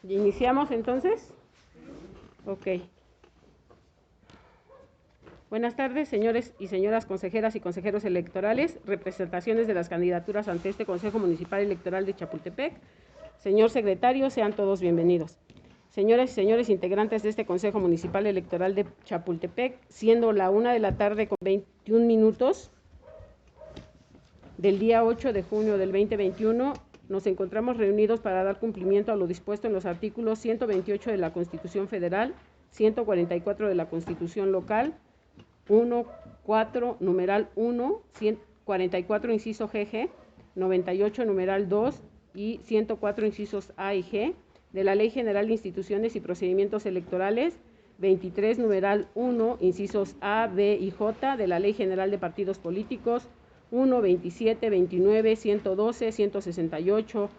¿Iniciamos entonces? Ok. Buenas tardes, señores y señoras consejeras y consejeros electorales, representaciones de las candidaturas ante este Consejo Municipal Electoral de Chapultepec. Señor secretario, sean todos bienvenidos. Señoras y señores integrantes de este Consejo Municipal Electoral de Chapultepec, siendo la 1:21 del día 8 de junio del 2021, nos encontramos reunidos para dar cumplimiento a lo dispuesto en los artículos 128 de la Constitución Federal, 144 de la Constitución Local, 1, 4, numeral 1, 144, inciso GG, 98, numeral 2 y 104, incisos A y G, de la Ley General de Instituciones y Procedimientos Electorales, 23, numeral 1, incisos A, B y J, de la Ley General de Partidos Políticos, 1, 27, 29, 112, 168,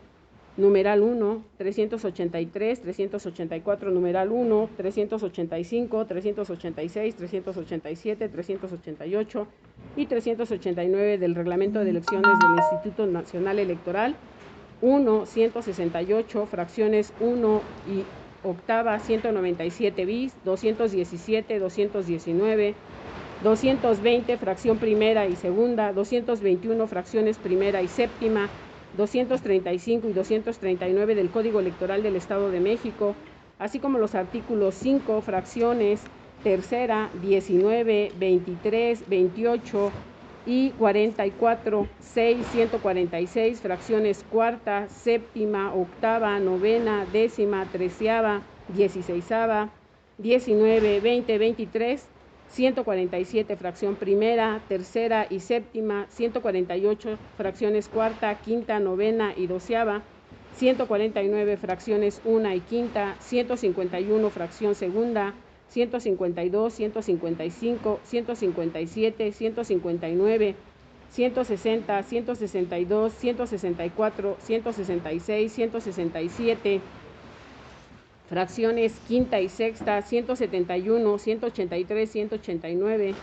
numeral 1, 383, 384, numeral 1, 385, 386, 387, 388 y 389 del Reglamento de Elecciones del Instituto Nacional Electoral, 1, 168, fracciones 1 y octava, 197 bis, 217, 219, 220, fracción primera y segunda, 221, fracciones primera y séptima, 235 y 239 del Código Electoral del Estado de México, así como los artículos 5, fracciones tercera, 19, 23, 28 y 44, 6, 146, fracciones cuarta, séptima, octava, novena, décima, treceava, dieciseisava, 19, 20, 23, 147, fracción primera, tercera y séptima, 148, fracciones cuarta, quinta, novena y doceava, 149, fracciones una y quinta, 151, fracción segunda, 152, 155, 157, 159, 160, 162, 164, 166, 167, fracciones quinta y sexta, 171, 183, 189,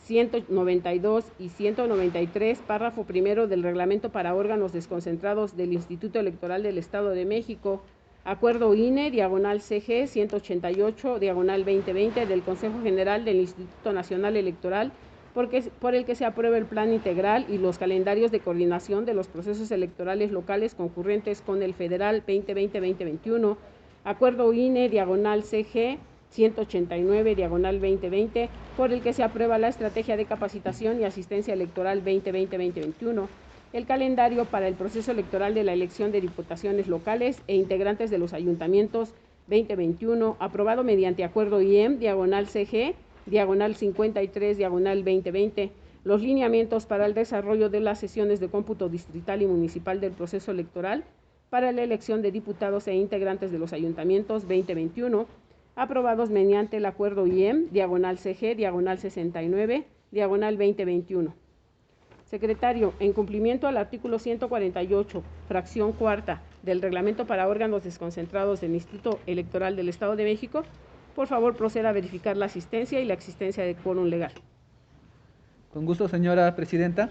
192 y 193, párrafo primero del Reglamento para órganos desconcentrados del Instituto Electoral del Estado de México, acuerdo INE, diagonal CG 188, diagonal 2020 del Consejo General del Instituto Nacional Electoral, por el que se aprueba el plan integral y los calendarios de coordinación de los procesos electorales locales concurrentes con el Federal 2020-2021, acuerdo INE, diagonal CG 189, diagonal 2020, por el que se aprueba la Estrategia de Capacitación y Asistencia Electoral 2020-2021, el calendario para el proceso electoral de la elección de diputaciones locales e integrantes de los ayuntamientos 2021, aprobado mediante acuerdo IEM, diagonal CG, diagonal 53, diagonal 2020, los lineamientos para el desarrollo de las sesiones de cómputo distrital y municipal del proceso electoral para la elección de diputados e integrantes de los ayuntamientos 2021, aprobados mediante el acuerdo IEM, diagonal CG, diagonal 69, diagonal 2021. Secretario, en cumplimiento al artículo 148, fracción cuarta del Reglamento para órganos desconcentrados del Instituto Electoral del Estado de México, por favor proceda a verificar la asistencia y la existencia de quórum legal. Con gusto, señora presidenta.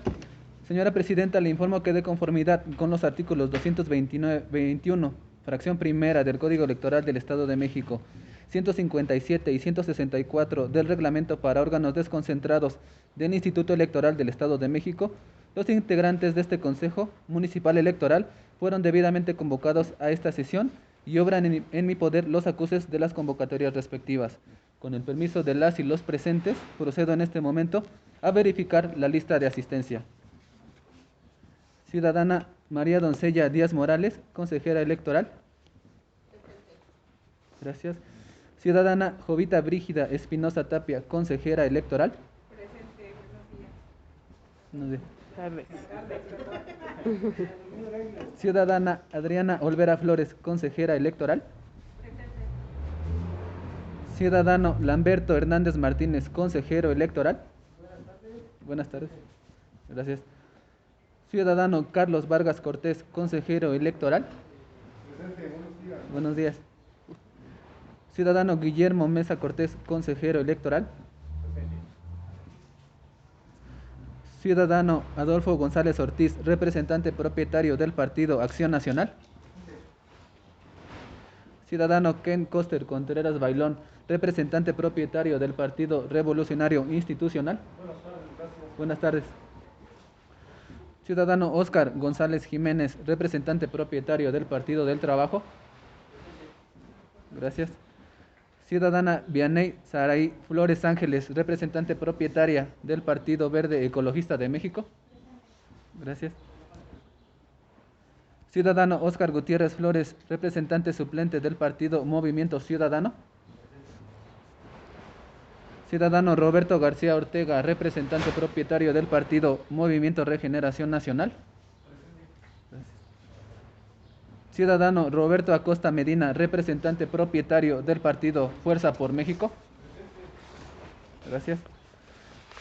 Señora presidenta, le informo que de conformidad con los artículos 221, fracción primera del Código Electoral del Estado de México, 157 y 164 del Reglamento para órganos desconcentrados del Instituto Electoral del Estado de México, los integrantes de este Consejo Municipal Electoral fueron debidamente convocados a esta sesión y obran en mi poder los acuses de las convocatorias respectivas. Con el permiso de las y los presentes, procedo en este momento a verificar la lista de asistencia. Ciudadana María Doncella Díaz Morales, consejera electoral. Gracias. Ciudadana Jovita Brígida Espinosa Tapia, consejera electoral. Presente, buenos días. Ciudadana Adriana Olvera Flores, consejera electoral. Presente. Ciudadano Lamberto Hernández Martínez, consejero electoral. Buenas tardes. Gracias. Ciudadano Carlos Vargas Cortés, consejero electoral. Presente, buenos días. Buenos días. Ciudadano Guillermo Mesa Cortés, consejero electoral. Presente. Ciudadano Adolfo González Ortiz, representante propietario del Partido Acción Nacional. Ciudadano Ken Coster Contreras Bailón, representante propietario del Partido Revolucionario Institucional. Buenas tardes, gracias. Buenas tardes. Ciudadano Óscar González Jiménez, representante propietario del Partido del Trabajo. Gracias. Ciudadana Vianey Saray Flores Ángeles, representante propietaria del Partido Verde Ecologista de México. Gracias. Ciudadano Óscar Gutiérrez Flores, representante suplente del Partido Movimiento Ciudadano. Ciudadano Roberto García Ortega, representante propietario del Partido Movimiento Regeneración Nacional. Ciudadano Roberto Acosta Medina, representante propietario del Partido Fuerza por México. Gracias.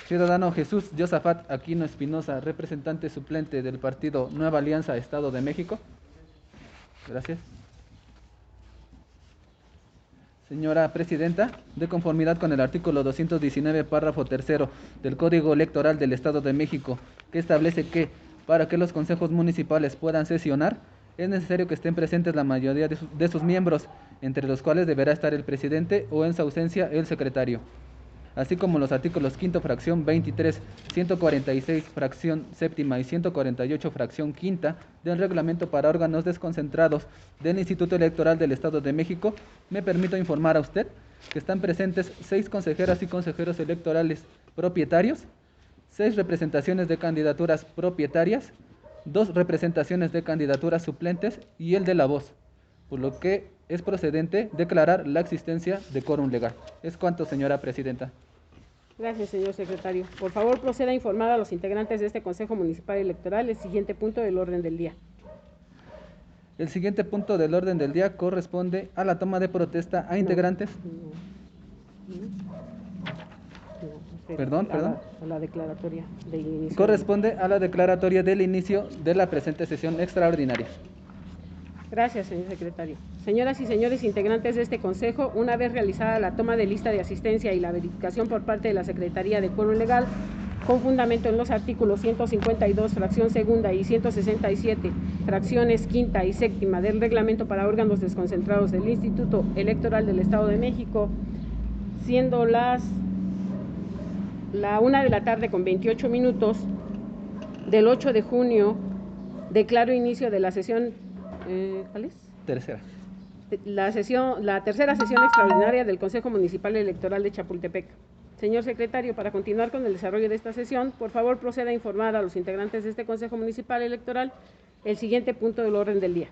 Ciudadano Jesús Josafat Aquino Espinosa, representante suplente del Partido Nueva Alianza Estado de México. Gracias. Señora Presidenta, de conformidad con el artículo 219, párrafo tercero del Código Electoral del Estado de México, que establece que para que los consejos municipales puedan sesionar, es necesario que estén presentes la mayoría de sus miembros, entre los cuales deberá estar el presidente o en su ausencia el secretario, así como los artículos 5º, fracción 23, 146, fracción séptima y 148, fracción quinta del reglamento para órganos desconcentrados del Instituto Electoral del Estado de México. Me permito informar a usted que están presentes 6 consejeras y consejeros electorales propietarios, 6 representaciones de candidaturas propietarias, 2 representaciones de candidaturas suplentes y el de la voz, por lo que es procedente declarar la existencia de quórum legal. Es cuanto, señora Presidenta. Gracias, señor secretario. Por favor, proceda a informar a los integrantes de este Consejo Municipal Electoral el siguiente punto del orden del día. El siguiente punto del orden del día corresponde a la toma de protesta a integrantes. Perdón. A la declaratoria de inicio. Corresponde a la declaratoria del inicio de la presente sesión extraordinaria. Gracias, señor secretario. Señoras y señores integrantes de este Consejo, una vez realizada la toma de lista de asistencia y la verificación por parte de la Secretaría de Quórum Legal, con fundamento en los artículos 152, fracción segunda y 167, fracciones quinta y séptima del Reglamento para órganos desconcentrados del Instituto Electoral del Estado de México, siendo la 1:28 del 8 de junio, declaro inicio de la sesión. ¿Cuál es? Tercera. La tercera sesión extraordinaria del Consejo Municipal Electoral de Chapultepec. Señor secretario, para continuar con el desarrollo de esta sesión, por favor proceda a informar a los integrantes de este Consejo Municipal Electoral el siguiente punto del orden del día.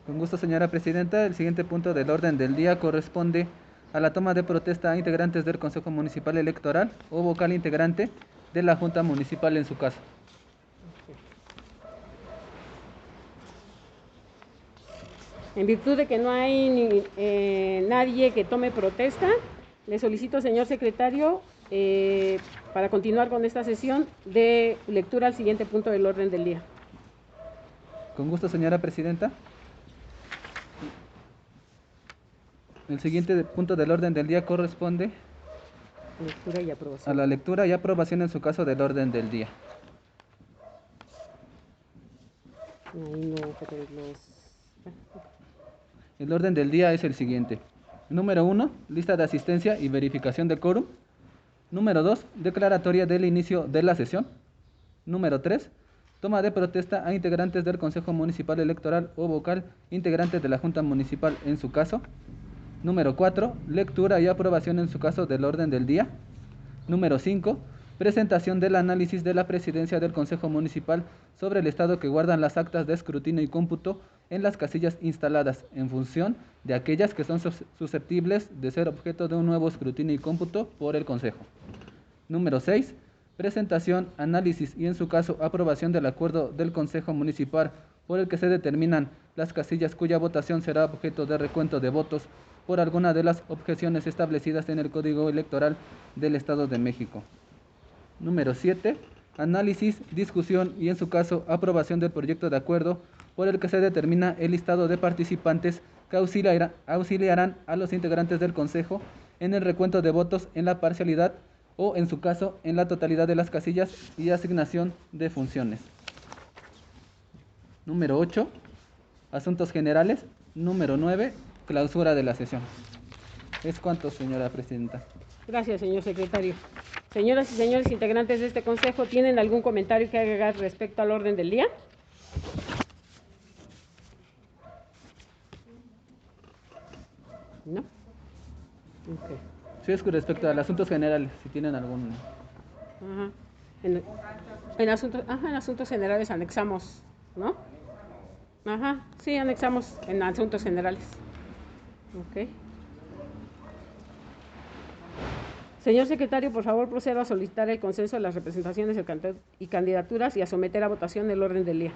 Con gusto, señora Presidenta. El siguiente punto del orden del día corresponde a la toma de protesta a integrantes del Consejo Municipal Electoral o vocal integrante de la Junta Municipal en su caso. En virtud de que no hay nadie que tome protesta, le solicito, señor secretario, para continuar con esta sesión, de lectura al siguiente punto del orden del día. Con gusto, señora Presidenta. El siguiente punto del orden del día corresponde Lectura y aprobación. a la lectura y aprobación en su caso del orden del día. Ahí no, pero El orden del día es el siguiente. Número 1, lista de asistencia y verificación de quórum. Número 2, declaratoria del inicio de la sesión. Número 3, toma de protesta a integrantes del Consejo Municipal Electoral o vocal integrantes de la Junta Municipal en su caso. Número 4, lectura y aprobación en su caso del orden del día. Número 5, presentación del análisis de la Presidencia del Consejo Municipal sobre el estado que guardan las actas de escrutinio y cómputo en las casillas instaladas en función de aquellas que son susceptibles de ser objeto de un nuevo escrutinio y cómputo por el Consejo. Número 6, presentación, análisis y en su caso aprobación del acuerdo del Consejo Municipal por el que se determinan las casillas cuya votación será objeto de recuento de votos por alguna de las objeciones establecidas en el Código Electoral del Estado de México. Número 7, análisis, discusión y en su caso aprobación del proyecto de acuerdo por el que se determina el listado de participantes que auxiliarán a los integrantes del Consejo en el recuento de votos en la parcialidad o en su caso en la totalidad de las casillas y asignación de funciones. Número 8, asuntos generales. Número 9, clausura de la sesión. Es cuanto, señora presidenta. Gracias, señor secretario. Señoras y señores integrantes de este consejo, ¿tienen algún comentario que agregar respecto al orden del día? ¿No? Ok. Sí, es con respecto a los asuntos generales, si tienen algún... Ajá. En asuntos generales anexamos, ¿no? Ajá, sí, anexamos en asuntos generales. Ok. Señor secretario, por favor, proceda a solicitar el consenso de las representaciones y candidaturas y a someter a votación el orden del día.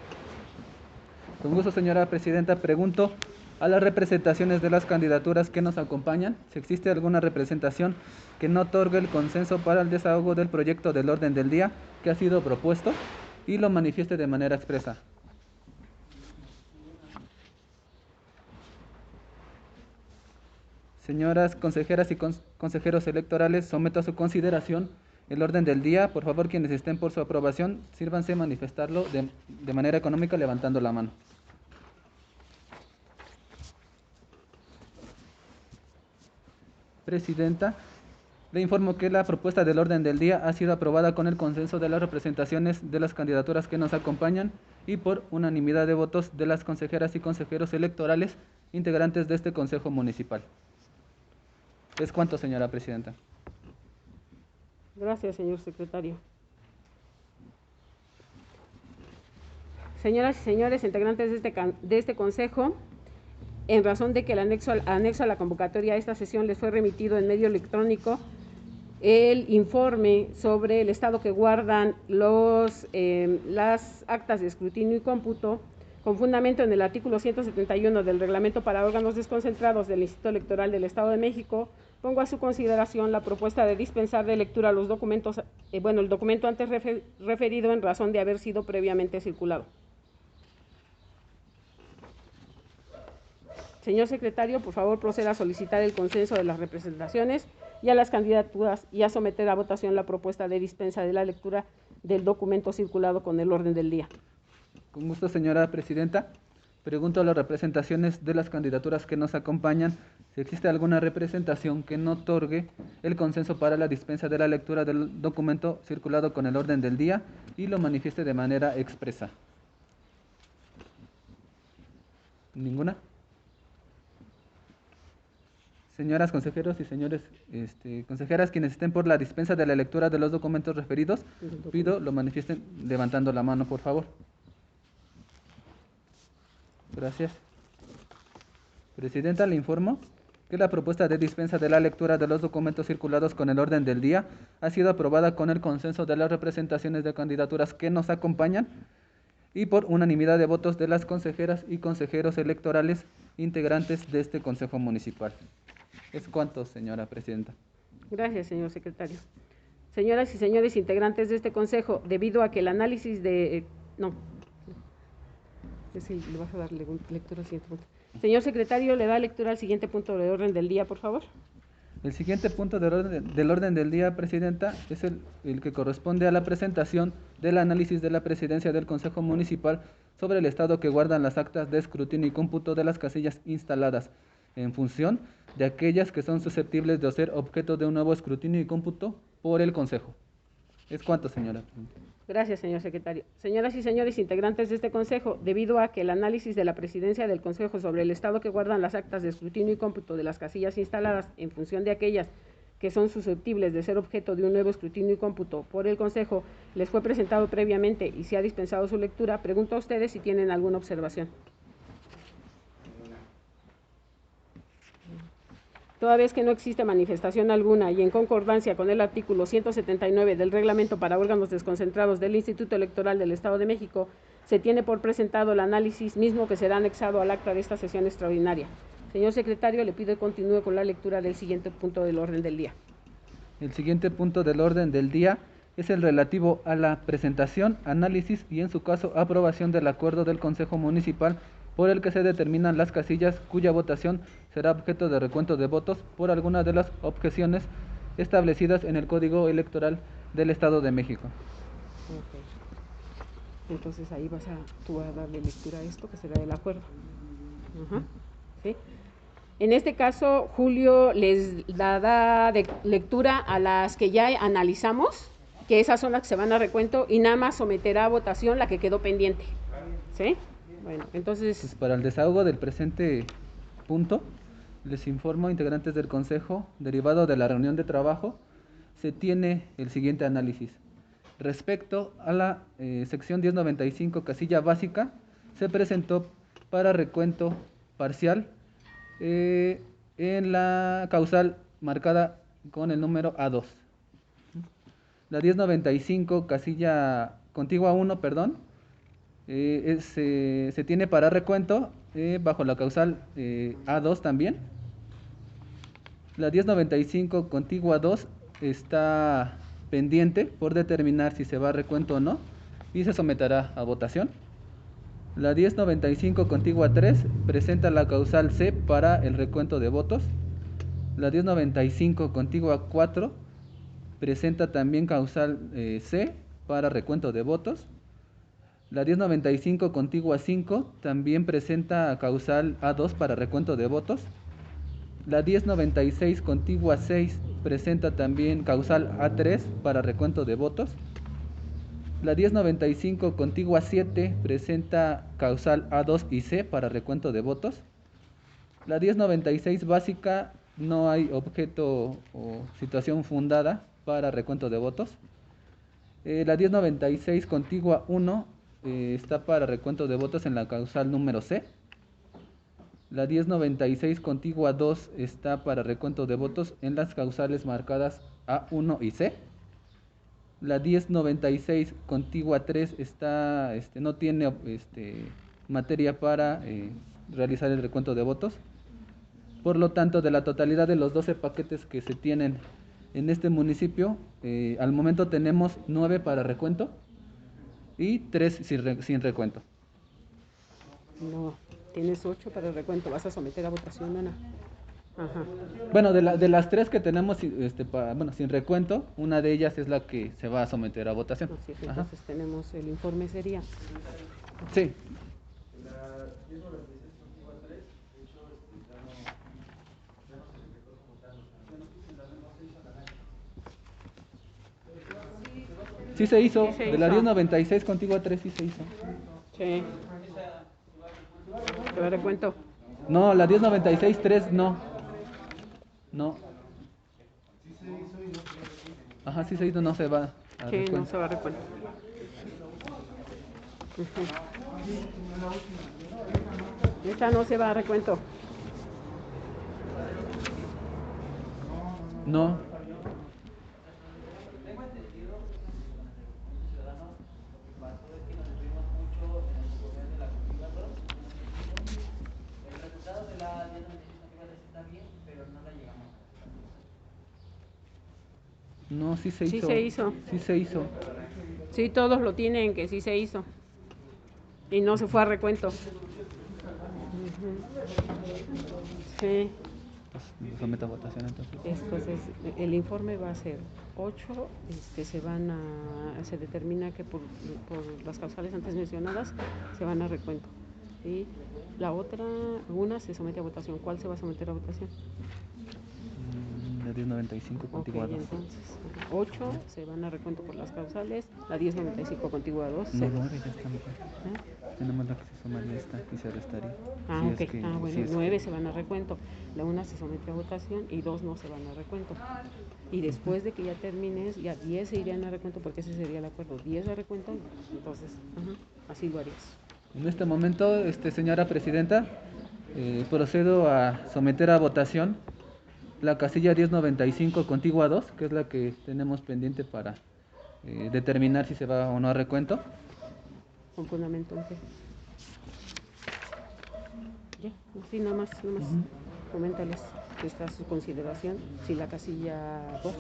Con gusto, señora presidenta. Pregunto a las representaciones de las candidaturas que nos acompañan, si existe alguna representación que no otorgue el consenso para el desahogo del proyecto del orden del día que ha sido propuesto y lo manifieste de manera expresa. Señoras consejeras y consejeros electorales, someto a su consideración el orden del día. Por favor, quienes estén por su aprobación, sírvanse a manifestarlo de manera económica levantando la mano. Presidenta, le informo que la propuesta del orden del día ha sido aprobada con el consenso de las representaciones de las candidaturas que nos acompañan y por unanimidad de votos de las consejeras y consejeros electorales integrantes de este Consejo Municipal. ¿Es cuánto, señora presidenta? Gracias, señor secretario. Señoras y señores integrantes de este consejo, en razón de que el anexo a la convocatoria a esta sesión les fue remitido en medio electrónico el informe sobre el estado que guardan las actas de escrutinio y cómputo, con fundamento en el artículo 171 del Reglamento para órganos desconcentrados del Instituto Electoral del Estado de México, pongo a su consideración la propuesta de dispensar de lectura los documentos, el documento antes referido en razón de haber sido previamente circulado. Señor secretario, por favor, proceda a solicitar el consenso de las representaciones y a las candidaturas y a someter a votación la propuesta de dispensa de la lectura del documento circulado con el orden del día. Con gusto, señora presidenta. Pregunto a las representaciones de las candidaturas que nos acompañan si existe alguna representación que no otorgue el consenso para la dispensa de la lectura del documento circulado con el orden del día y lo manifieste de manera expresa. ¿Ninguna? Señoras consejeros y señores consejeras, quienes estén por la dispensa de la lectura de los documentos referidos, pido lo manifiesten levantando la mano, por favor. Gracias. Presidenta, le informo que la propuesta de dispensa de la lectura de los documentos circulados con el orden del día ha sido aprobada con el consenso de las representaciones de candidaturas que nos acompañan y por unanimidad de votos de las consejeras y consejeros electorales integrantes de este Consejo Municipal. ¿Es cuánto, señora presidenta? Gracias, señor secretario. Señoras y señores integrantes de este consejo, debido a que el análisis de... le vas a dar lectura al siguiente punto. Señor secretario, ¿le da lectura al siguiente punto de orden del día, por favor? El siguiente punto del orden del día, presidenta, es el que corresponde a la presentación del análisis de la presidencia del Consejo Municipal sobre el estado que guardan las actas de escrutinio y cómputo de las casillas instaladas en función de aquellas que son susceptibles de ser objeto de un nuevo escrutinio y cómputo por el Consejo. ¿Es cuánto, señora? Gracias, señor secretario. Señoras y señores integrantes de este consejo, debido a que el análisis de la presidencia del consejo sobre el estado que guardan las actas de escrutinio y cómputo de las casillas instaladas en función de aquellas que son susceptibles de ser objeto de un nuevo escrutinio y cómputo por el consejo les fue presentado previamente y se ha dispensado su lectura, pregunto a ustedes si tienen alguna observación. Toda vez que no existe manifestación alguna y en concordancia con el artículo 179 del Reglamento para órganos desconcentrados del Instituto Electoral del Estado de México, se tiene por presentado el análisis mismo que será anexado al acta de esta sesión extraordinaria. Señor secretario, le pido que continúe con la lectura del siguiente punto del orden del día. El siguiente punto del orden del día es el relativo a la presentación, análisis y, en su caso, aprobación del acuerdo del Consejo Municipal por el que se determinan las casillas cuya votación será objeto de recuento de votos por alguna de las objeciones establecidas en el Código Electoral del Estado de México. Okay. Entonces ahí tú vas a darle lectura a esto, que será el acuerdo. ¿Sí? En este caso, Julio les da lectura a las que ya analizamos, que esas son las que se van a recuento, y nada más someterá a votación la que quedó pendiente. ¿Sí? Bueno, entonces... Pues para el desahogo del presente punto, les informo, integrantes del Consejo, derivado de la reunión de trabajo, se tiene el siguiente análisis. Respecto a la sección 1095, casilla básica, se presentó para recuento parcial en la causal marcada con el número A2. La 1095, casilla contigua 1, perdón, se tiene para recuento bajo la causal A2 también. La 1095 contigua 2 está pendiente por determinar si se va a recuento o no y se someterá a votación. La 1095 contigua 3 presenta la causal C para el recuento de votos. La 1095 contigua 4 presenta también causal C para recuento de votos. La 1095 contigua 5 también presenta causal A2 para recuento de votos. La 1096 contigua 6 presenta también causal A3 para recuento de votos. La 1095 contigua 7 presenta causal A2 y C para recuento de votos. La 1096 básica no hay objeto o situación fundada para recuento de votos. La 1096 contigua 1 está para recuento de votos en la causal número C. La 1096 contigua 2 está para recuento de votos en las causales marcadas A1 y C. La 1096 contigua 3 está, no tiene materia para realizar el recuento de votos. Por lo tanto, de la totalidad de los 12 paquetes que se tienen en este municipio, al momento tenemos 9 para recuento y 3 sin recuento. No, tienes 8 para el recuento. ¿Vas a someter a votación, Ana? Ajá. Bueno, de las 3 que tenemos sin recuento, una de ellas es la que se va a someter a votación. Así es, entonces tenemos el informe sería. Sí. La 1096 contigua 3, de hecho, ya no se detectó como tal, no se hizo el análisis. Sí se hizo, Sí se de la hizo. 1096 contigua 3 sí se hizo. Sí. ¿Te va a recuento? No, la 1096-3 no. No. Ajá, sí se hizo, no se va a Sí, no recuento. se va a recuento. Esta no se va a recuento. No. Tengo entendido con el Movimiento Ciudadano, lo que pasó es que nos estuvimos mucho en el poder de la contienda 2. El resultado de la 1096 está bien, pero no la llegamos a hacer. No, sí se hizo. Sí se hizo. Sí se hizo. Sí, todos lo tienen, que sí se hizo. Y no se fue a recuento. Ujú. Sí. Pues, someto a votación entonces. Entonces, el informe va a ser 8, se determina que por las causales antes mencionadas se van a recuento. Y la otra, una se somete a votación. ¿Cuál se va a someter a votación? La 1095 Ok, contigua 2. entonces 8 se van a recuento por las causales, la 1095 contigua 2. No, 9 ya está mejor. Tenemos la que se sumaría esta y se restaría. Ah, Si ok. es que- Bueno, si es 9 que- se van a recuento. La una se somete a votación y 2 no se van a recuento. Y después de que ya termines, ya 10 se irían a recuento porque ese sería el acuerdo. 10 a recuento, entonces, así lo harías. En este momento, señora presidenta, procedo a someter a votación la casilla 1095 contigua 2, que es la que tenemos pendiente para determinar si se va o no a recuento. Con fundamento en qué. Ya, así nada más. Coméntales que está a su consideración, si la casilla 2.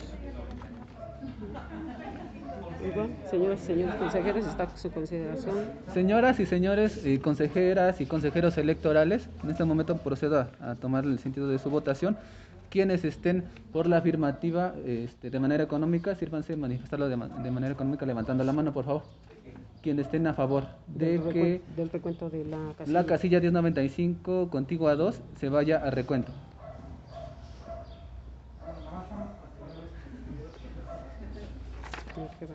Igual, señoras y señores consejeros, está a su consideración. Señoras y señores consejeras y consejeros electorales, en este momento procedo a tomar el sentido de su votación. Quienes estén por la afirmativa de manera económica, sírvanse manifestarlo de manera económica levantando la mano, por favor. Quienes estén a favor de que Del recuento de la casilla. la casilla 1095 contigua 2 se vaya a recuento. que va.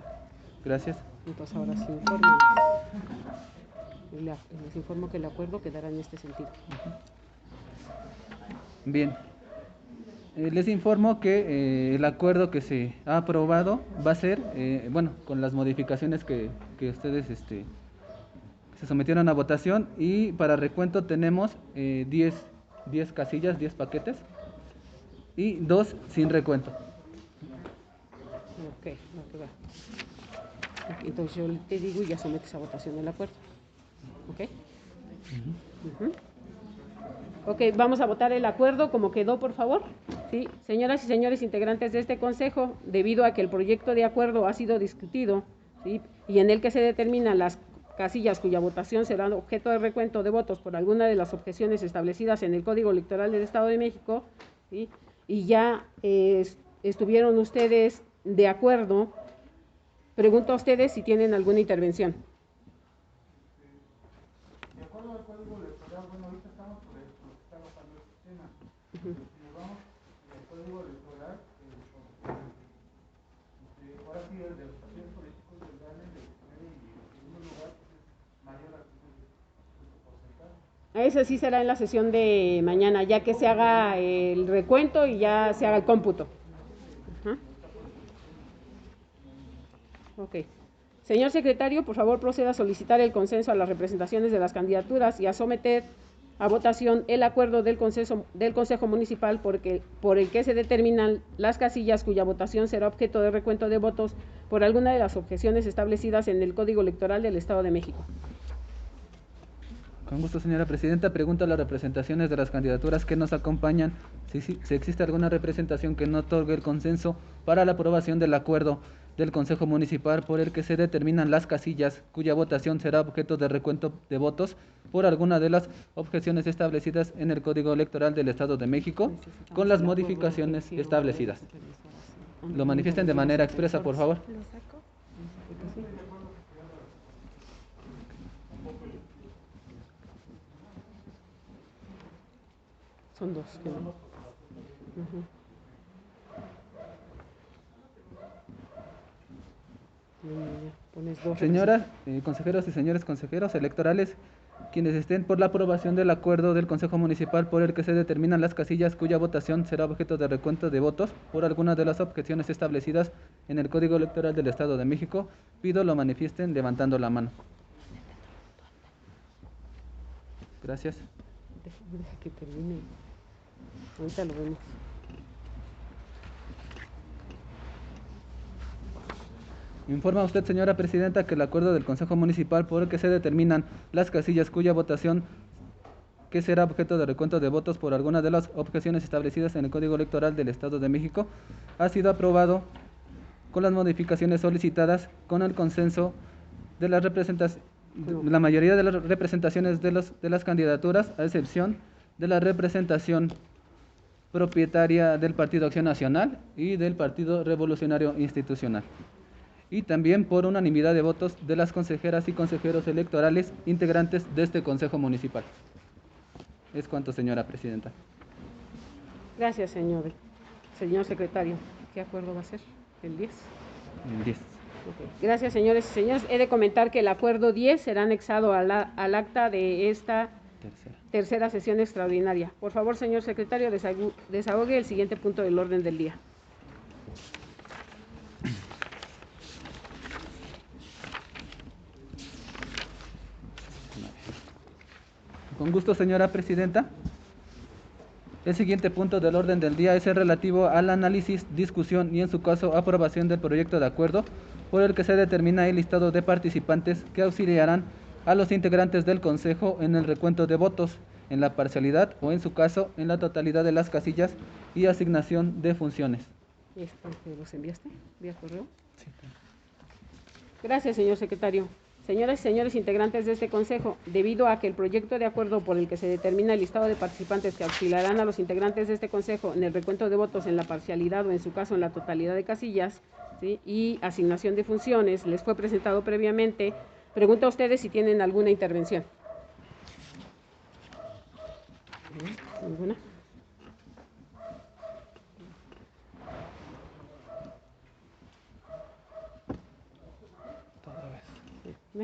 Gracias. Entonces ahora sí informo. Les informo que el acuerdo quedará en este sentido. Bien. Les informo que el acuerdo que se ha aprobado va a ser, bueno, con las modificaciones que ustedes se sometieron a votación, y para recuento tenemos 10 casillas, 10 paquetes y 2 sin recuento. Ok, va que va. Entonces yo te digo y ya sometes a votación el acuerdo. ¿Ok? Ujú. Ok, vamos a votar el acuerdo como quedó, por favor. Sí, señoras y señores integrantes de este consejo, debido a que el proyecto de acuerdo ha sido discutido, ¿sí?, y en el que se determinan las casillas cuya votación será objeto de recuento de votos por alguna de las objeciones establecidas en el Código Electoral del Estado de México, ¿sí?, y ya estuvieron ustedes de acuerdo, pregunto a ustedes si tienen alguna intervención. De acuerdo al código electoral, bueno, ahorita estamos por lo que está bajando el sistema. Si nos vamos al código electoral, ahora sí, el de los partidos políticos tendrán el primer y segundo lugar, pues es mayor al porcentaje. Eso sí será en la sesión de mañana, ya que se haga el recuento y ya se haga el cómputo. Ajá. Ok. Señor secretario, por favor proceda a solicitar el consenso a las representaciones de las candidaturas y a someter a votación el acuerdo del Consejo Municipal por el que se determinan las casillas cuya votación será objeto de recuento de votos por alguna de las objeciones establecidas en el Código Electoral del Estado de México. Con gusto, señora presidenta. Pregunto a las representaciones de las candidaturas que nos acompañan si existe alguna representación que no otorgue el consenso para la aprobación del acuerdo del Consejo Municipal por el que se determinan las casillas cuya votación será objeto de recuento de votos por alguna de las objeciones establecidas en el Código Electoral del Estado de México, con las modificaciones establecidas. Lo manifiesten de manera expresa, por favor. ¿Lo saco? Son dos. Pones dos. Señoras consejeros y señores consejeros electorales, quienes estén por la aprobación del acuerdo del Consejo Municipal por el que se determinan las casillas cuya votación será objeto de recuento de votos por alguna de las objeciones establecidas en el Código Electoral del Estado de México, pido lo manifiesten levantando la mano. Gracias. Deja que termine. Ahorita lo vemos. Informa usted, señora presidenta, que el acuerdo del Consejo Municipal por el que se determinan las casillas cuya votación que será objeto de recuento de votos por alguna de las objeciones establecidas en el Código Electoral del Estado de México ha sido aprobado con las modificaciones solicitadas con el consenso de las la mayoría de las representaciones de las candidaturas, a excepción de la representación propietaria del Partido Acción Nacional y del Partido Revolucionario Institucional, y también por unanimidad de votos de las consejeras y consejeros electorales integrantes de este Consejo Municipal. Es cuanto, señora presidenta. Gracias, señor secretario. ¿Qué acuerdo va a ser? ¿El 10? El 10. Okay. Gracias, señores y señores. He de comentar que el acuerdo 10 será anexado al acta de esta tercera sesión extraordinaria. Por favor, señor secretario, desahogue el siguiente punto del orden del día. Con gusto, señora presidenta. El siguiente punto del orden del día es el relativo al análisis, discusión y, en su caso, aprobación del proyecto de acuerdo por el que se determina el listado de participantes que auxiliarán a los integrantes del Consejo en el recuento de votos, en la parcialidad o, en su caso, en la totalidad de las casillas y asignación de funciones. ¿Los enviaste vía correo? Sí. Gracias, señor secretario. Señoras y señores integrantes de este Consejo, debido a que el proyecto de acuerdo por el que se determina el listado de participantes que auxiliarán a los integrantes de este Consejo en el recuento de votos en la parcialidad o, en su caso, en la totalidad de casillas, ¿sí?, y asignación de funciones, les fue presentado previamente, pregunto a ustedes si tienen alguna intervención. ¿Ninguna?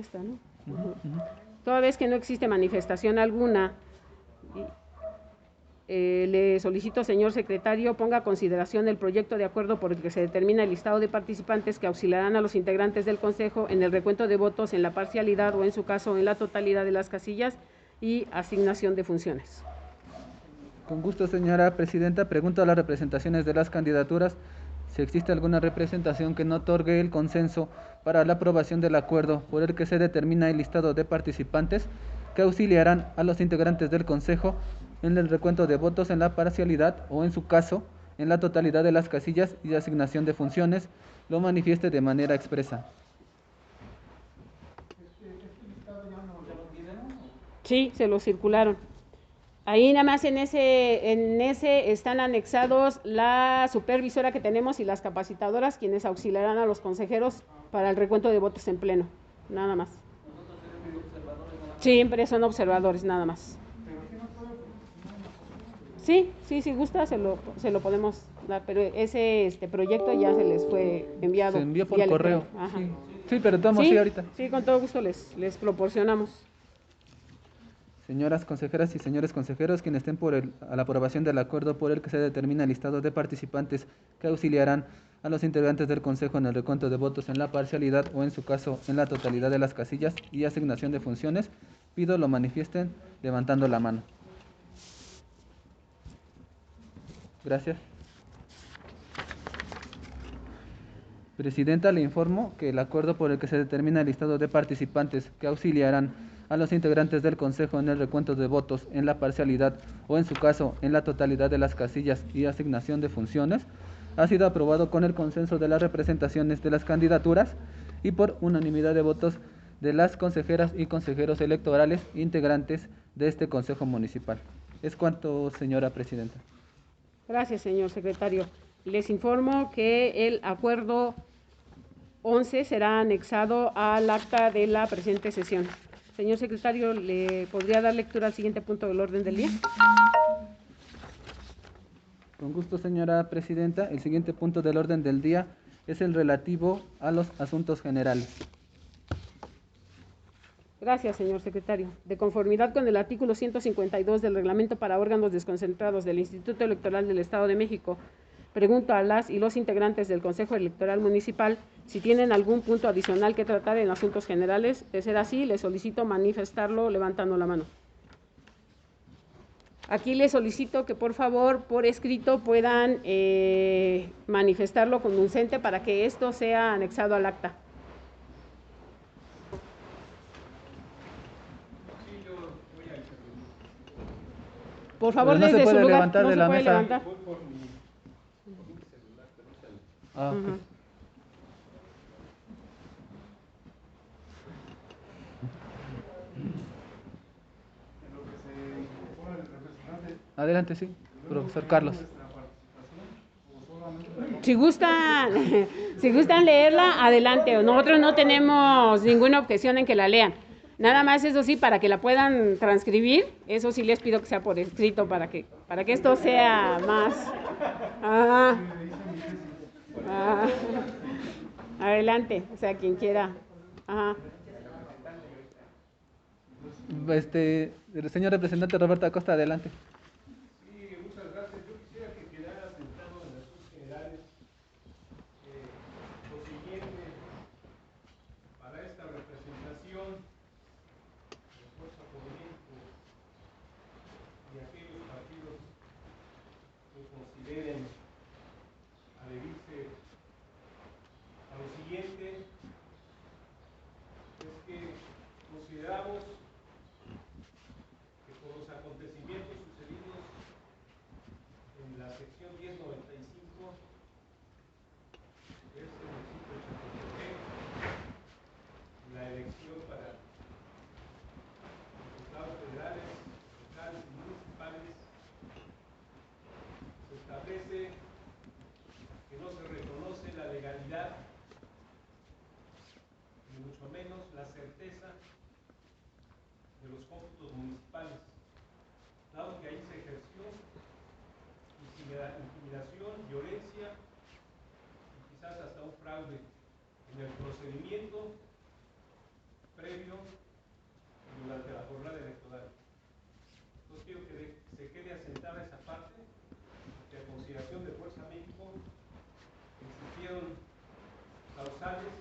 esta, ¿no? Ujú, ujú. Toda vez que no existe manifestación alguna, le solicito, señor secretario, ponga a consideración el proyecto de acuerdo por el que se determina el listado de participantes que auxiliarán a los integrantes del Consejo en el recuento de votos en la parcialidad o, en su caso, en la totalidad de las casillas y asignación de funciones. Con gusto, señora presidenta. Pregunto a las representaciones de las candidaturas si existe alguna representación que no otorgue el consenso para la aprobación del acuerdo por el que se determina el listado de participantes que auxiliarán a los integrantes del Consejo en el recuento de votos en la parcialidad o, en su caso, en la totalidad de las casillas y asignación de funciones, lo manifieste de manera expresa. Este listado ya no ¿Ya lo tienen? Sí, se lo circularon. Ahí nada más en ese están anexados la supervisora que tenemos y las capacitadoras, quienes auxiliarán a los consejeros para el recuento de votos en pleno, nada más. Nosotros seremos observadores nada más. Siempre son observadores, nada más. pero sí nos puede proporcionar una copia. Sí, si gusta se lo podemos dar, pero ese proyecto ya se les fue enviado. Se envió por vía correo. electrónica. Ajá. Sí, pero estamos sí ahorita. Sí, con todo gusto les proporcionamos. Señoras consejeras y señores consejeros, quienes estén a la aprobación del acuerdo por el que se determina el listado de participantes que auxiliarán a los integrantes del Consejo en el recuento de votos en la parcialidad o, en su caso, en la totalidad de las casillas y asignación de funciones, pido lo manifiesten levantando la mano. Gracias. Presidenta, le informo que el acuerdo por el que se determina el listado de participantes que auxiliarán a los integrantes del Consejo en el recuento de votos en la parcialidad o, en su caso, en la totalidad de las casillas y asignación de funciones, ha sido aprobado con el consenso de las representaciones de las candidaturas y por unanimidad de votos de las consejeras y consejeros electorales integrantes de este Consejo Municipal. Es cuanto, señora presidenta. Gracias, señor secretario. Les informo que el acuerdo 11 será anexado al acta de la presente sesión. Señor secretario, ¿le podría dar lectura al siguiente punto del orden del día? Con gusto, señora presidenta. El siguiente punto del orden del día es el relativo a los asuntos generales. Gracias, señor secretario. De conformidad con el artículo 152 del Reglamento para órganos desconcentrados del Instituto Electoral del Estado de México, pregunto a las y los integrantes del Consejo Electoral Municipal si tienen algún punto adicional que tratar en asuntos generales. De ser así, les solicito manifestarlo levantando la mano. Aquí les solicito que por favor, por escrito, puedan manifestarlo conducente para que esto sea anexado al acta. Sí, yo voy a intervenir. Por favor, Pero no se desde puede su lugar, levantar no de se la puede mesa. levantar. Voy por mi celular, permítame. Ah, ok. Ujú. En lo que se incorpora el representante, Adelante, sí, ¿debemos profesor pedir Carlos. nuestra participación o solamente Si gustan leerla, adelante. Nosotros no tenemos ninguna objeción en que la lean. Nada más, eso sí, para que la puedan transcribir, eso sí les pido que sea por escrito para que esto sea más. Ah, ah, adelante, o sea, quien quiera. Ajá. Señor representante Roberto Acosta, adelante. Sí, muchas gracias. Yo quisiera que quedara sentado en asuntos generales lo siguiente, para esta representación de Fuerza por México y aquellos partidos que consideren adherirse a lo siguiente, es que consideramos que por los acontecimientos sucedidos en la sección 1095, que es el municipio de Chapultepec, la elección para diputados federales, locales y municipales, se establece que no se reconoce la legalidad, ni mucho menos la certeza de los cómputos municipales, dado que ahí se ejerció intimidación, violencia y quizás hasta un fraude en el procedimiento previo y durante la jornada electoral. Entonces quiero que se quede asentada esa parte, que a consideración de Fuerza México existieron causales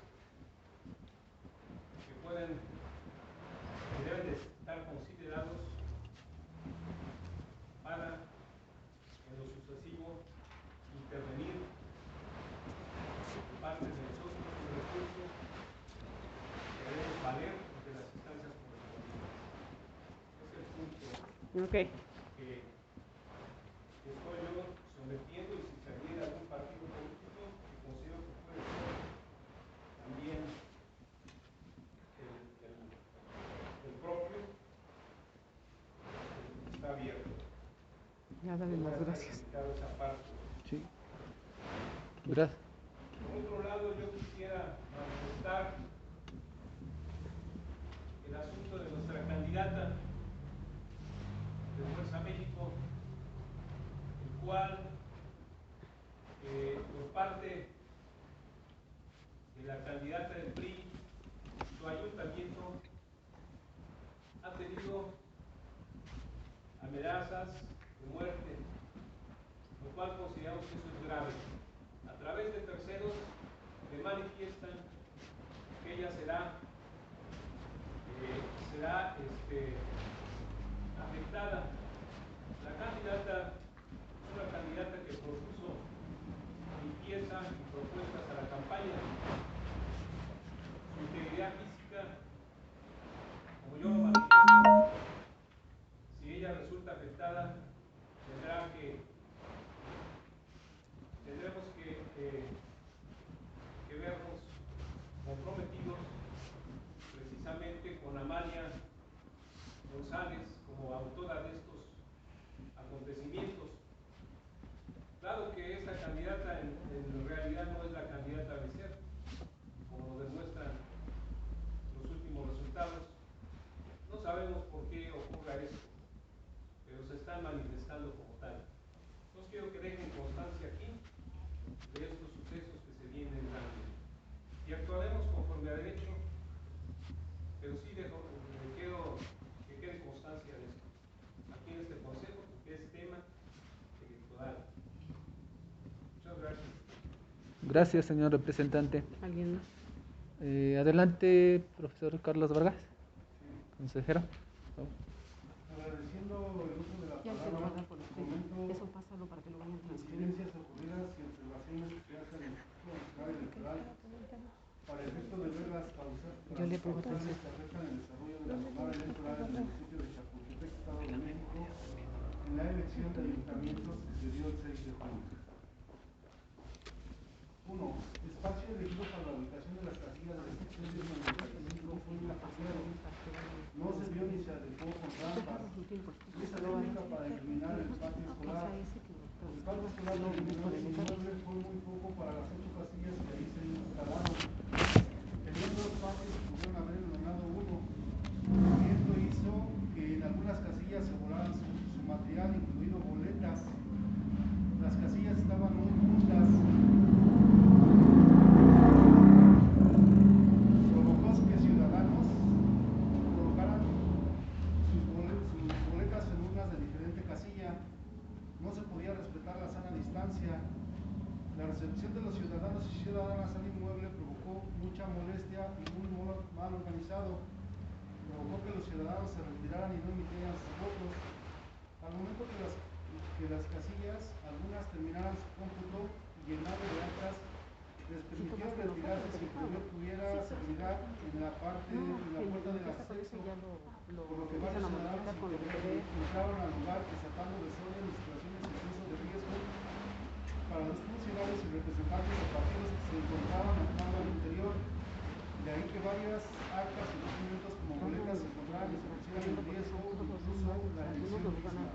que deben de estar considerados para en lo sucesivo intervenir parte de nosotros los recursos que debemos valer de las instancias correspondientes. Es el punto Ok. que estoy yo sometiendo, y si saliera algún partido político que considero que puede ser también el propio, está abierto. Ya dale las gracias. Esa parte. Sí. Gracias. Por otro lado, yo quisiera manifestar el asunto de nuestra candidata de Fuerza México, el cual, por parte de la candidata del PRI, su ayuntamiento ha tenido amenazas de muerte, lo cual consideramos que eso es grave. A través de terceros le manifiestan que ella será afectada. La candidata es una candidata que propuso limpieza y propuestas a la campaña. Su integridad física, como yo lo manifiesto, si ella resulta afectada, tendremos que vernos comprometidos precisamente con Amalia González como autora de estos acontecimientos. Dado que esta candidata en realidad no es la candidata de ser, como lo demuestran los últimos resultados, no sabemos por qué ocurra esto, pero se están manifestando como tal. Entonces quiero que dejen constancia aquí de estos sucesos que se vienen dando. Y actuaremos conforme a derecho, pero sí quiero que quede constancia de esto aquí en este consejo, que es tema electoral. Muchas gracias. Gracias, señor representante. ¿Alguien más? Adelante, profesor Carlos Vargas, consejero. Agradeciendo el uso de la Ya se lo va a palabra, dar por usted. comento Eso pásalo para que lo vayan transcribiendo. incidencias ocurridas y observaciones que se hacen en el Instituto Nacional Electoral para efecto de ver las Yo le pongo causales atención. que afectan el desarrollo de la jornada electoral en el municipio de Chapultepec, Estado de México, en la elección de ayuntamientos que se dio el 6 de junio. 1. Espacio elegido para la ubicación de las casillas de la sección 1095 fue inapropiado. No se vio ni se adecuó con rampas. Esa técnica para iluminar el patio escolar. El patio escolar de el inmueble fue muy poco para las 8 casillas que ahí se instalaron. Teniendo dos patios, pudieron haber iluminado uno. Y esto hizo que en algunas casillas se volaran su material, incluido boletas. Las casillas estaban muy juntas. Provocó que ciudadanos colocaran sus boletas en urnas de diferente casilla. No se podía respetar la sana distancia. La recepción de los ciudadanos y ciudadanas al inmueble provocó mucha molestia y muy mal organizado. Provocó que los ciudadanos se retiraran y no emitieran sus votos. Al momento que las casillas, algunas terminaran su cómputo y llenado de actas, les permitió retirarse sin que tuviera seguridad en la puerta del acceso, por lo que varios ciudadanos entraron al lugar desatando desorden y situaciones incluso de riesgo para los funcionarios y representantes de partidos que se encontraban actuando al interior. De ahí que varias actas y documentos como boletas se encontraran y se pusieran en riesgo, incluso la elección misma.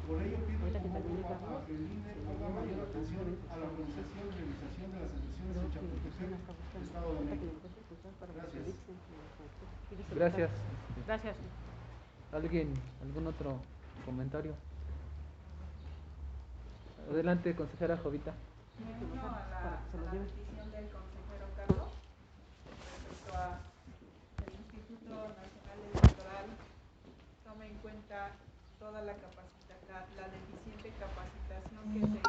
Por ello pido como grupo a que el INE ponga mayor atención a la organización y realización de las elecciones en Chapultepec, Estado de México. Gracias. Gracias. Gracias. ¿Algún otro comentario? Adelante, consejera Jovita. Me uno a la petición del consejero Carlos respecto a cuenta toda la deficiente capacitación que se hizo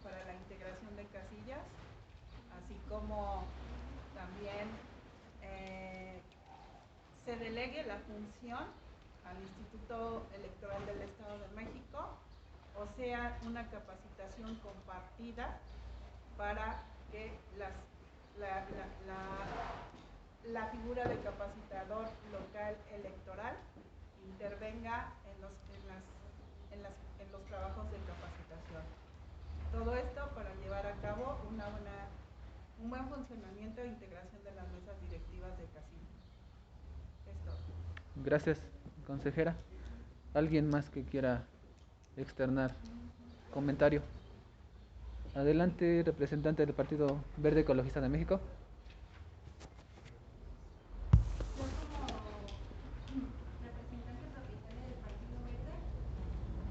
para la integración de casillas, así como también se delegue la función al Instituto Electoral del Estado de México, o sea, una capacitación compartida para que la figura de capacitador local electoral intervenga en los trabajos de capacitación. Todo esto para llevar a cabo un buen funcionamiento e integración de las mesas directivas de casilla. Esto. Gracias, consejera. ¿Alguien más que quiera externar comentario? Adelante, representante del Partido Verde Ecologista de México. Yo como representante propietaria del Partido Verde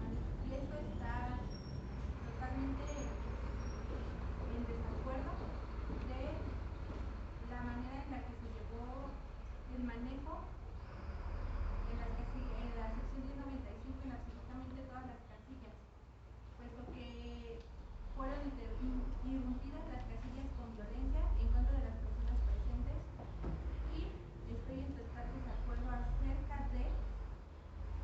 manifiesto estar totalmente en desacuerdo de la manera en la que se llevó el manejo en la sección 1095 en absolutamente todas las casillas, puesto que fueron irrumpidas las casillas con violencia en contra de las personas presentes, y estoy en total desacuerdo acerca de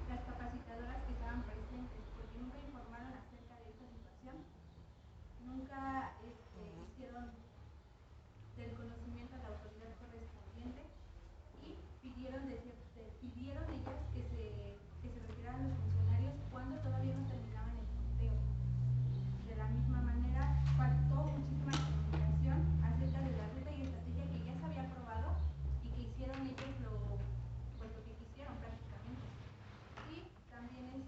las capacitadoras que estaban presentes, porque nunca informaron acerca de esta situación, nunca hicieron del conocimiento a la autoridad correspondiente, y pidieron ellas que se retiraran los funcionarios cuando todavía no terminaban el conteo. De la misma manera, faltó muchísima comunicación acerca de la ruta y estrategia que ya se había aprobado y que hicieron ellos lo que quisieron prácticamente. Y también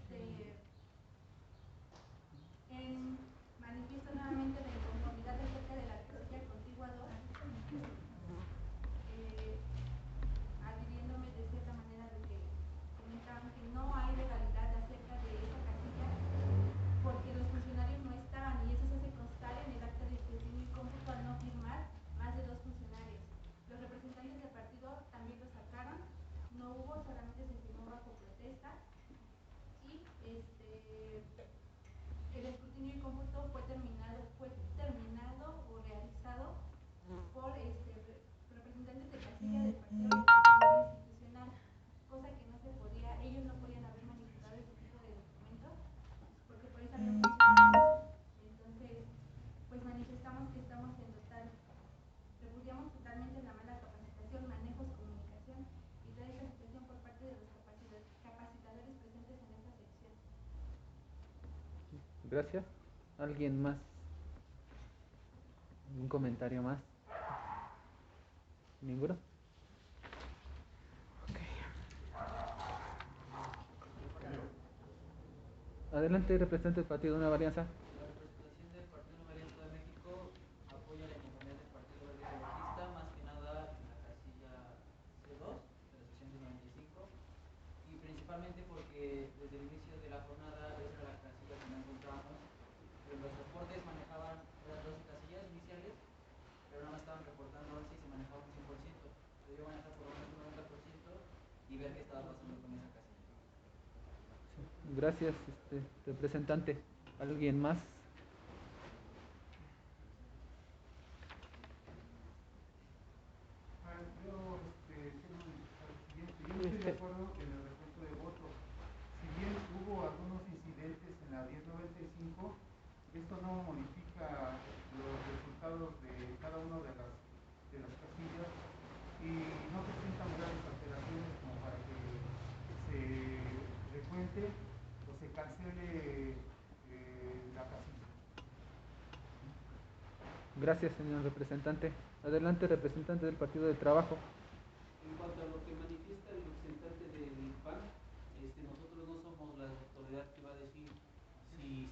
manifiesto nuevamente la inconformidad acerca de la casilla contigua 2, adhiriéndome de cierta manera de que comentaban que no hay legalidad acerca de esa casilla porque los funcionarios no estaban, y eso se hace constar en el acta de escrutinio y cómputo al no firmar más de 2 funcionarios. Los representantes del partido también lo sacaron, no hubo, solamente se firmó bajo protesta, y el escrutinio y cómputo fue terminado o realizado por representantes de casilla del Partido Revolucionario Institucional, cosa que no se podía, ellos no podían haber manipulado ese tipo de documentos, porque por eso había funcionarios. Entonces, pues manifestamos que repudiamos totalmente la mala capacitación, manejos, comunicación y toda esta situación por parte de los capacitadores presentes en esta sección. Gracias. ¿Alguien más? ¿Un comentario más? ¿Ninguno? Adelante, representante del Partido Nueva Alianza. La representación del Partido Nueva Alianza de México apoya la inconformidad del Partido Verde Ecologista, más que nada en la casilla C2 de la sección 1095, y principalmente porque desde el inicio de la jornada esa era la casilla que no encontrábamos. En los reportes manejaban las 12 casillas iniciales, pero nada más estaban reportando 11 y se manejaba un 100%. Se debió manejar por lo menos un 90% y ver qué estaba pasando con esa casilla. Gracias, representante. ¿Alguien más? Yo quiero manifestar lo siguiente. Yo no estoy de acuerdo en el recuento de votos. Si bien hubo algunos incidentes en la 1095, esto no modifica los resultados de cada una de las casillas y no presentan grandes alteraciones como para que se recuente o se cancele la casilla. Gracias, señor representante. Adelante, representante del Partido del Trabajo. En cuanto a lo que manifiesta el representante del PAN, nosotros no somos la autoridad que va a decir si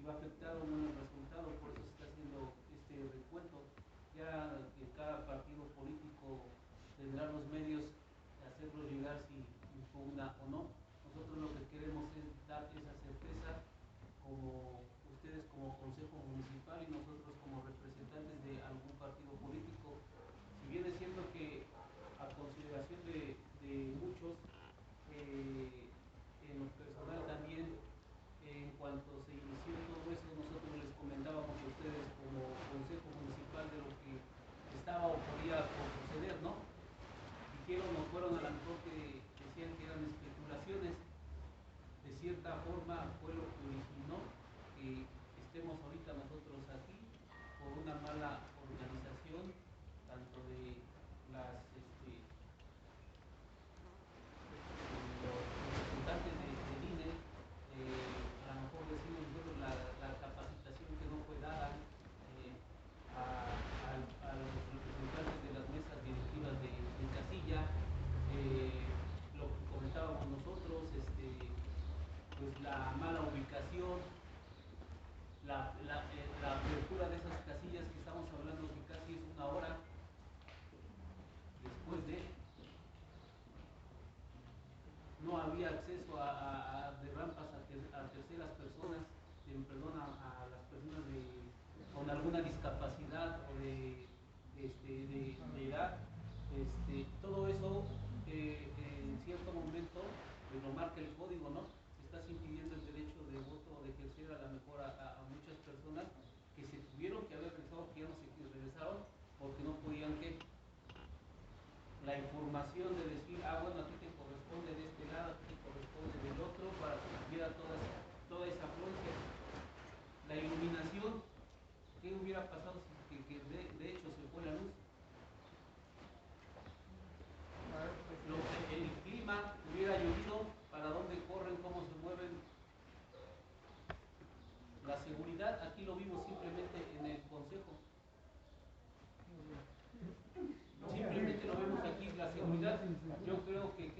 va a afectar o no el resultado, por eso se está haciendo este recuento. Ya que cada partido político tendrá los medios de hacerlo llegar si impugna o no. Nosotros lo que queremos es dar esa certeza como ustedes como Consejo Municipal y nosotros como representantes de algún partido político. Si bien es cierto que a consideración de muchos En lo personal también, en cuanto se inició todo eso, nosotros les comentábamos a ustedes como Consejo Municipal de lo que estaba o podía suceder, ¿no? Dijeron o fueron a la mejor que decían que eran especulaciones. De cierta forma fue lo que originó que estemos ahorita nosotros aquí por una mala organización tanto de las los representantes del INE, a lo mejor decimos nosotros la capacitación que no fue dada a los representantes de las mesas directivas de casilla, lo que comentábamos nosotros, pues la mala ubicación, la apertura de esas casillas que estamos hablando que casi es una hora después no había acceso de rampas a terceras personas, perdón, a las personas con alguna discapacidad o de edad. Todo eso en cierto momento pues lo marca el código, ¿no? Estás impidiendo el derecho de voto o de ejercer a lo mejor a muchas personas que se tuvieron que haber regresado, que ya no se regresaron porque no podían que la información de decir, bueno, a ti te corresponde de este lado, a ti te corresponde del otro, para que hubiera toda esa afluencia. La iluminación, ¿qué hubiera pasado si de hecho se fue la luz? El clima hubiera llovido, ¿para dónde corren, cómo se mueven? La seguridad, aquí lo vimos simplemente en el consejo. Simplemente lo vemos aquí, la seguridad. Yo creo que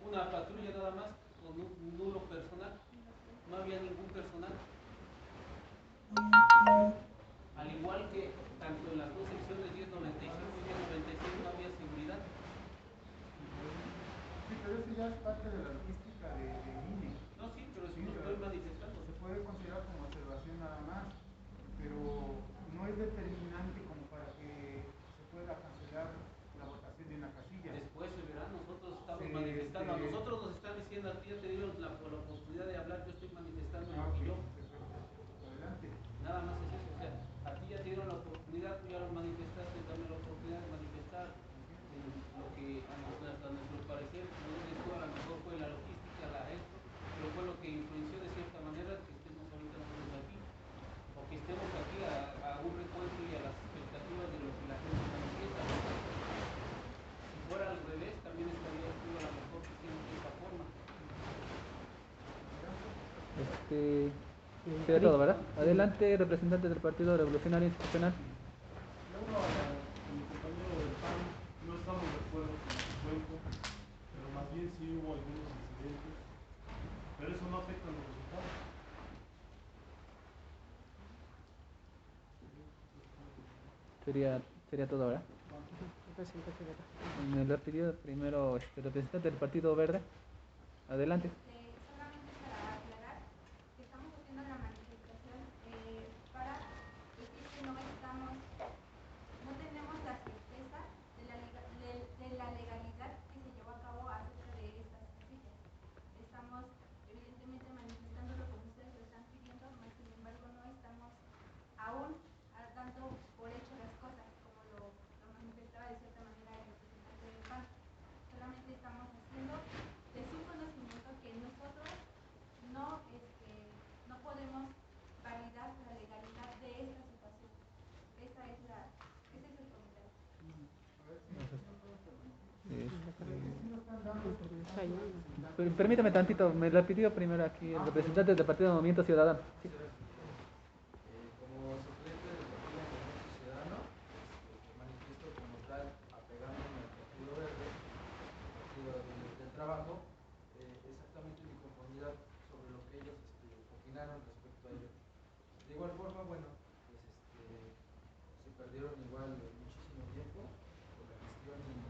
una patrulla nada más con un nulo personal. No había ningún personal. Al igual que tanto en las dos secciones 1095 y 1096 no había seguridad. Sí, pero eso ya es parte de la logística del INE. No, sí, pero eso lo estoy manifestando. Se puede considerar como observación nada más, pero no es determinante como para que se pueda cancelar la votación de una casilla. Después se verá, nosotros estamos manifestando. A nosotros nos están diciendo, a ti ya te dieron la oportunidad de hablar, yo estoy manifestando lo que yo. Adelante. Nada más es eso, o sea, a ti ya te dieron la oportunidad, tú ya lo manifestaste, dame la oportunidad de manifestar lo que a nuestro parecer, como dices tú, a lo mejor fue la logística, pero fue lo que influenció de cierta manera que estemos ahorita nosotros aquí, o que estemos aquí a un recuento y a las expectativas de lo que la gente manifiesta. Si fuera al revés, también estaría tú a lo mejor diciendo de esta forma. Sería todo, ¿verdad? Adelante, representante del Partido Revolucionario Institucional. Luego, mi compañero del PAN, no estamos de acuerdo con el cuento, pero más bien sí hubo algunos incidentes, pero eso no afecta a los resultados. Sería todo, ¿verdad? Me lo ha pedido primero el representante del Partido Verde. Adelante. Solamente para aclarar que estamos haciendo la manifestación para decir que no tenemos la certeza de la legalidad que se llevó a cabo acerca de estas casillas. Estamos evidentemente manifestándolo como ustedes lo están pidiendo, mas sin embargo no estamos aún dando por hecho las cosas, como lo manifestaba de cierta manera el representante del PAN. Solamente estamos haciendo de su conocimiento que nosotros no podemos validar la legalidad de esta situación. Ese es el comentario. Permítame tantito, me la pidió primero aquí el representante del Partido Movimiento Ciudadano. Sí. Como suplente del Partido Movimiento Ciudadano, me manifiesto como tal, apegándome al Partido Verde, Partido del Trabajo, exactamente mi conformidad sobre lo que ellos opinaron respecto a ello. De igual forma, bueno, pues se perdieron igual muchísimo tiempo por la gestión y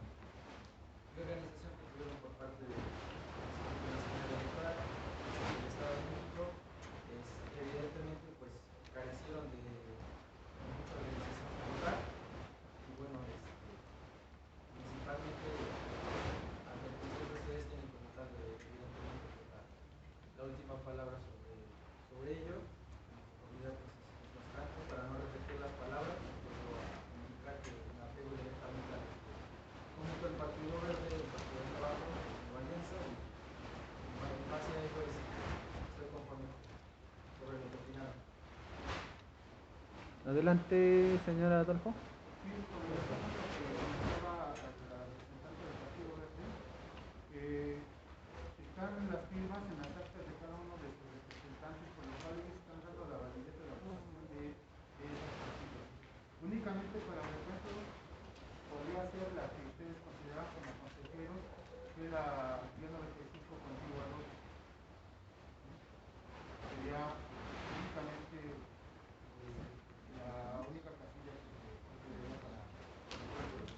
organización que tuvieron por parte de la Secretaría Electoral del Estado de México. Evidentemente, pues carecieron de mucha organización como tal, y bueno, principalmente ante el Consejo ustedes tienen como tal evidentemente última palabra sobre ello. En conformidad pues es bastante, para no repetir las palabras, puedo indicar que me apego directamente a lo que comentó el Partido Verde, el Partido del Trabajo, el Valencia, y en base a ello estoy conforme sobre lo que opinaron. Adelante, señor Adolfo. Sí, con relación a lo que comentaba la representante del Partido Verde, están las firmas en las actas de cada uno de sus representantes, por lo cual ellos están dando la validez de la votación de esos partidos. Únicamente para el recuento podría ser la que ustedes consideran como consejeros, que es la 95 contigo a dos. Sería únicamente la única casilla que se considera para el recuento.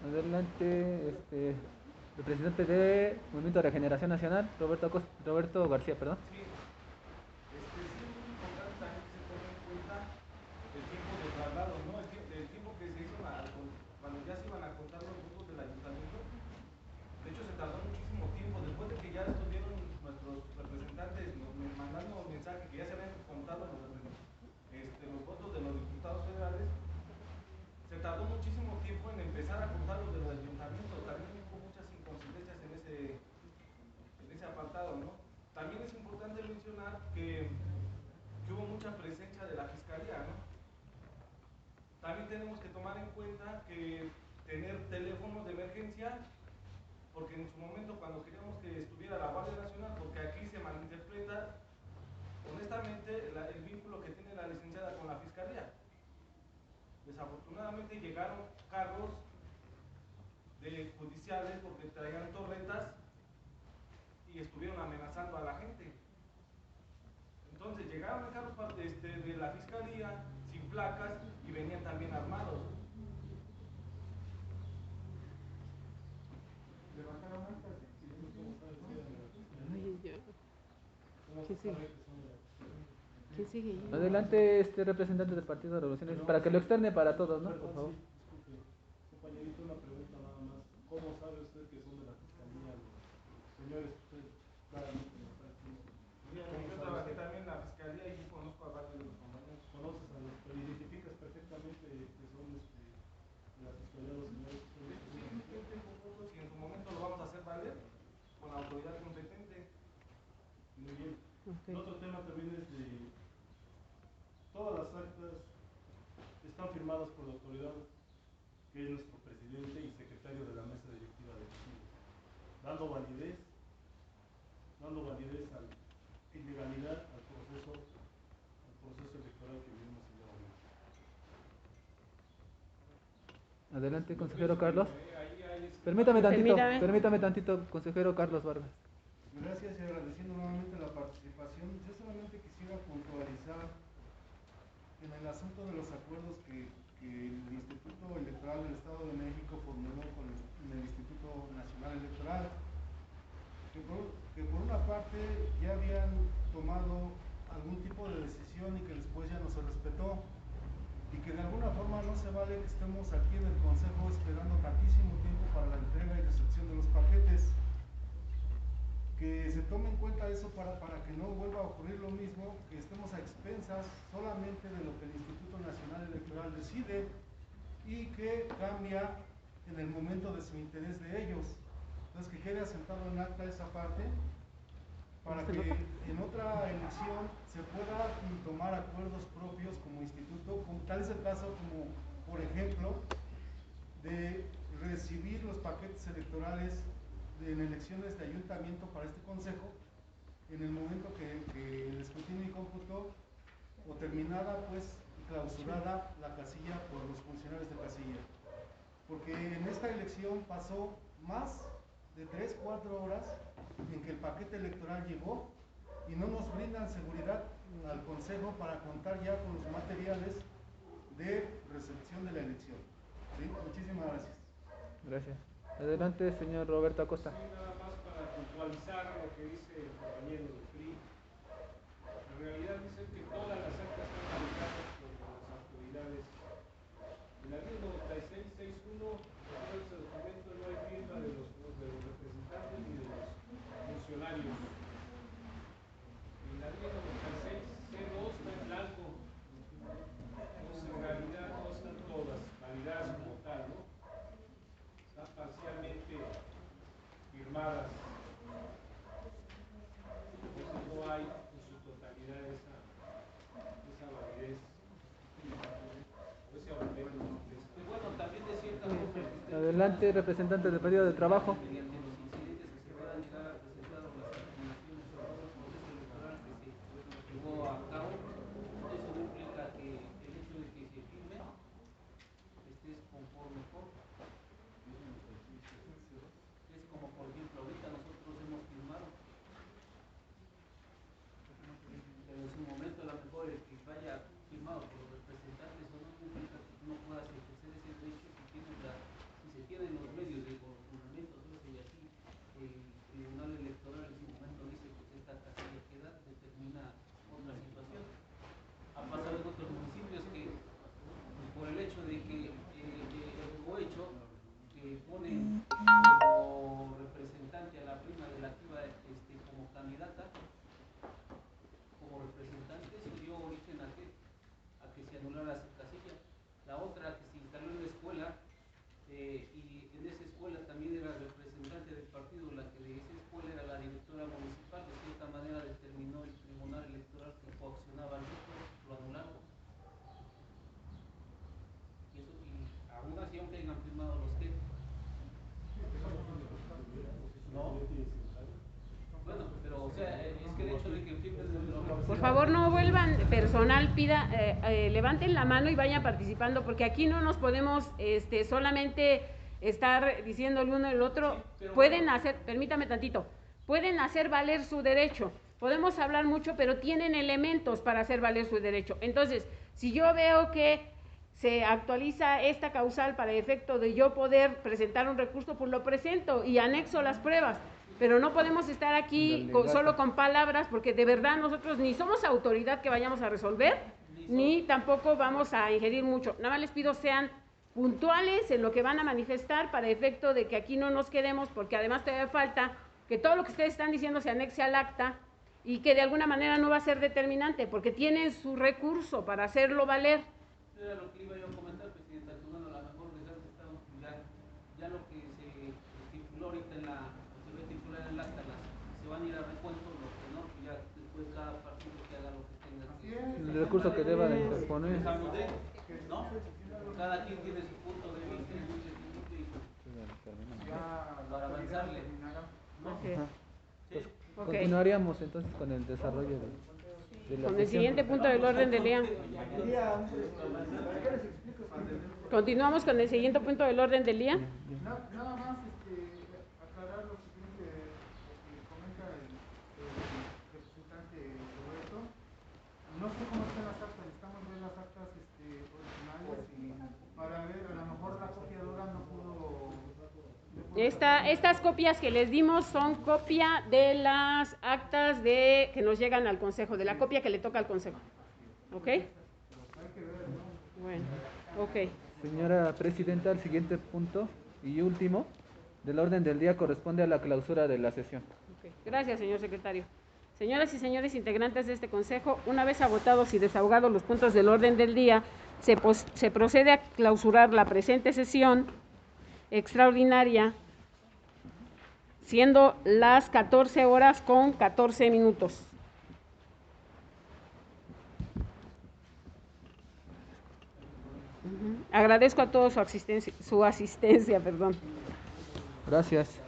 Adelante, representante de Movimiento de Regeneración Nacional, Roberto García, perdón. Sí, sí es muy importante también que se tome en cuenta el tiempo de traslado, ¿no? El tiempo que se hizo cuando ya se iban a contar los votos del ayuntamiento. De hecho, se tardó muchísimo tiempo. Después de que ya estuvieron nuestros representantes mandando mensaje que ya se habían contado los votos de los diputados federales, se tardó muchísimo tiempo en empezar a contar los del ayuntamiento. También hubo muchas inconsistencias en ese apartado, ¿no? También es importante mencionar que hubo mucha presencia de la fiscalía, ¿no? También tenemos que tomar en cuenta que tener teléfonos de emergencia, porque en su momento cuando queríamos que estuviera la Guardia Nacional, porque aquí se malinterpreta honestamente el vínculo que tiene la licenciada con la fiscalía. Desafortunadamente llegaron carros de judiciales porque traían torretas y estuvieron amenazando a la gente. Entonces llegaron carros de la fiscalía sin placas y venían también armados. Levantaron actas. Ay, ya. ¿Quién sigue? ¿Quién sigue? Adelante, representante del Partido de Revolución, para que lo externe para todos, ¿no? Por favor. Sí, disculpe, compañerito, una pregunta nada más. ¿Cómo sabe usted que son de la fiscalía los señores que usted claramente me está diciendo? Yo trabajé también en la fiscalía y conozco a varios de los compañeros. ¿Conoces a los, pero identificas perfectamente que son de la fiscalía los señores que usted Sí, yo tengo fotos y en su momento lo vamos a hacer valer con la autoridad competente. Muy bien. Okay. El otro tema también es de todas las actas están firmadas por la autoridad que es nuestro presidente y secretario de la mesa directiva de Chile, dando validez a la ilegalidad al proceso electoral que vivimos el día de hoy. Adelante, consejero Carlos. Ahí Permítame tantito, consejero Carlos Vargas. Gracias y agradeciendo nuevamente la participación. Yo solamente quisiera puntualizar en el asunto de los acuerdos que el Instituto Electoral del Estado de México formuló con el Instituto Nacional Electoral, que por una parte ya habían tomado algún tipo de decisión y que después ya no se respetó, y que de alguna forma no se vale que estemos aquí en el Consejo esperando tantísimo tiempo para la entrega y recepción de los paquetes. Que se tome en cuenta eso para que no vuelva a ocurrir lo mismo, que estemos a expensas solamente de lo que el Instituto Nacional Electoral decide y que cambia en el momento de su interés de ellos. Entonces, que quede asentado en acta esa parte para que en otra elección se pueda tomar acuerdos propios como instituto, como tal es el caso como, por ejemplo, de recibir los paquetes electorales en elecciones de ayuntamiento para este consejo en el momento que el escrutinio y cómputo o terminada pues clausurada la casilla por los funcionarios de casilla, porque en esta elección pasó más de 3-4 horas en que el paquete electoral llegó y no nos brindan seguridad al consejo para contar ya con los materiales de recepción de la elección. ¿Sí? Muchísimas gracias. Gracias. Adelante, señor Roberto Acosta. Sí, nada más para puntualizar lo que dice el compañero del PRI. En realidad dice que todas las actas están validadas por las autoridades. En la 1096-61, en ese documento no hay firma de los representantes ni de los hay en su totalidad esa validez o ese argumento. Y bueno, también de cierta forma, Adelante, representante del Partido del Trabajo. mediante los incidentes que se puedan llegar a presentar o las determinaciones o todo el proceso electoral que se llevó a cabo, eso no implica que el hecho de que se firme estés conforme con. Es como, por ejemplo, ahorita nosotros hemos firmado, pero en su momento a lo mejor el que vaya firmado por los representantes o no implica que tú no puedas ejercer ese derecho si se tienen los medios de los fundamentos, y así el Tribunal Electoral en su momento dice que esta casilla queda, determina otra situación. Ha pasado en otros municipios que pues, por el hecho de que el cohecho que ponen como representante a la prima de la activa como candidata, como representante, se dio origen a que se anulara esa casilla. La otra que se instaló en la escuela, y en esa escuela también era representante del partido, la que de esa escuela era la directora municipal, de cierta manera determinó el Tribunal Electoral que coaccionaba al voto, lo anularon. Y aún así, aunque hayan firmado los que no. Bueno, pero o sea, es que el hecho de que firmen Por favor, no vuelvan personal, levanten la mano y vayan participando, porque aquí no nos podemos solamente estar diciendo el uno y el otro. Sí, pueden hacer, permítame tantito, pueden hacer valer su derecho. Podemos hablar mucho, pero tienen elementos para hacer valer su derecho. Entonces, si yo veo que se actualiza esta causal para efecto de yo poder presentar un recurso, pues lo presento y anexo las pruebas. Pero no podemos estar aquí solo con palabras, porque de verdad nosotros ni somos autoridad que vayamos a resolver, ni tampoco vamos a ingerir mucho. Nada más les pido sean puntuales en lo que van a manifestar para efecto de que aquí no nos quedemos, porque además todavía falta que todo lo que ustedes están diciendo se anexe al acta y que de alguna manera no va a ser determinante, porque tienen su recurso para hacerlo valer. Era lo que iba yo a comentar, presidenta, que bueno, a lo mejor ya lo que se estipuló ahorita en se va a estipular en el acta, se van a ir a recuento, lo que no, que ya después cada partido que haga lo que tenga que el recurso que deba de interponer. ¿No? Cada quien tiene su punto de vista y muy definido para avanzarle. ¿No? Pues continuaríamos entonces con el desarrollo de la con el siguiente punto del orden del día. Continuamos con el siguiente punto del orden del día. Nada más aclarar lo siguiente, lo que comenta el representante Roberto. No sé cómo están las actas, necesitamos ver las actas originales y para ver, a lo mejor la copiadora no pudo... Estas copias que les dimos son copia de las actas que nos llegan al Consejo, de la copia que le toca al Consejo. ¿Ok? Bueno, ok. Señora Presidenta, el siguiente punto y último del orden del día corresponde a la clausura de la sesión. Okay. Gracias, señor secretario. Señoras y señores integrantes de este Consejo, una vez agotados y desahogados los puntos del orden del día, se procede a clausurar la presente sesión extraordinaria, siendo las 14 horas con 14 minutos. Agradezco a todos su asistencia. Gracias.